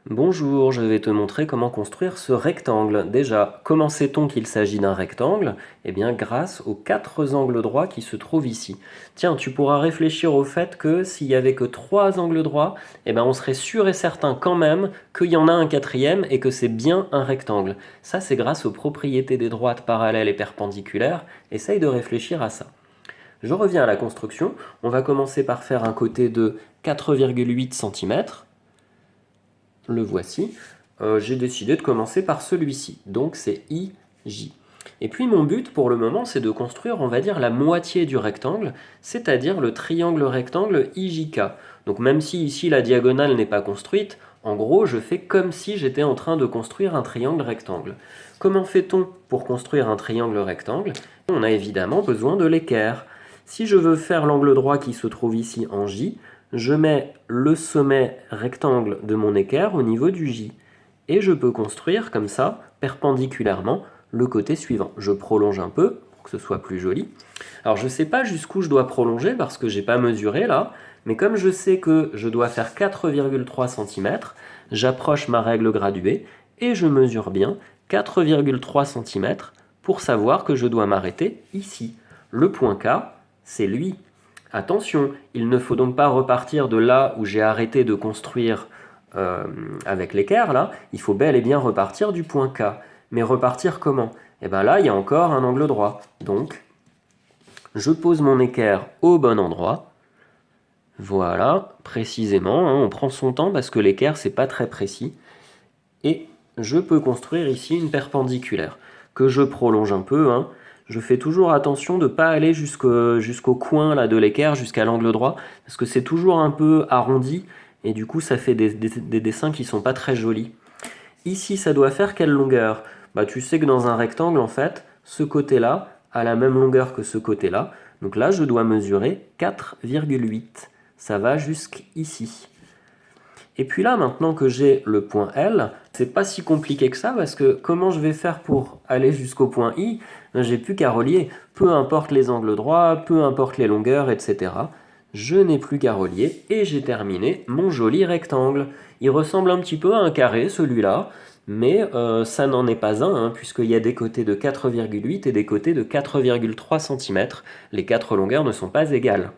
Bonjour, je vais te montrer comment construire ce rectangle. Déjà, comment sait-on qu'il s'agit d'un rectangle? Eh bien, grâce aux quatre angles droits qui se trouvent ici. Tiens, tu pourras réfléchir au fait que s'il y avait que trois angles droits, eh bien, on serait sûr et certain quand même qu'il y en a un quatrième et que c'est bien un rectangle. Ça, c'est grâce aux propriétés des droites parallèles et perpendiculaires. Essaye de réfléchir à ça. Je reviens à la construction. On va commencer par faire un côté de 4,8 cm. Le voici. J'ai décidé de commencer par celui-ci, donc c'est IJ. Et puis mon but pour le moment, c'est de construire, on va dire, la moitié du rectangle, c'est-à-dire le triangle rectangle IJK. Donc même si ici la diagonale n'est pas construite, en gros, je fais comme si j'étais en train de construire un triangle rectangle. Comment fait-on pour construire un triangle rectangle? On a évidemment besoin de l'équerre. Si je veux faire l'angle droit qui se trouve ici en J, je mets le sommet rectangle de mon équerre au niveau du J. Et je peux construire comme ça, perpendiculairement, le côté suivant. Je prolonge un peu pour que ce soit plus joli. Alors je ne sais pas jusqu'où je dois prolonger parce que je n'ai pas mesuré là, mais comme je sais que je dois faire 4,3 cm, j'approche ma règle graduée et je mesure bien 4,3 cm pour savoir que je dois m'arrêter ici. Le point K, c'est lui. Attention, il ne faut donc pas repartir de là où j'ai arrêté de construire avec l'équerre, là. Il faut bel et bien repartir du point K. Mais repartir comment? Eh bien là, il y a encore un angle droit. Donc, je pose mon équerre au bon endroit. Voilà, précisément. On prend son temps parce que l'équerre, c'est pas très précis. Et je peux construire ici une perpendiculaire que je prolonge un peu. Je fais toujours attention de ne pas aller jusqu'au coin là, de l'équerre, jusqu'à l'angle droit, parce que c'est toujours un peu arrondi, et du coup ça fait des dessins qui ne sont pas très jolis. Ici, ça doit faire quelle longueur? Tu sais que dans un rectangle, en fait, ce côté-là a la même longueur que ce côté-là. Donc là, je dois mesurer 4,8. Ça va jusqu'ici. Et puis là, maintenant que j'ai le point L, c'est pas si compliqué que ça parce que comment je vais faire pour aller jusqu'au point I? J'ai plus qu'à relier. Peu importe les angles droits, peu importe les longueurs, etc. Je n'ai plus qu'à relier et j'ai terminé mon joli rectangle. Il ressemble un petit peu à un carré, celui-là, mais ça n'en est pas un, puisqu'il y a des côtés de 4,8 et des côtés de 4,3 cm. Les quatre longueurs ne sont pas égales.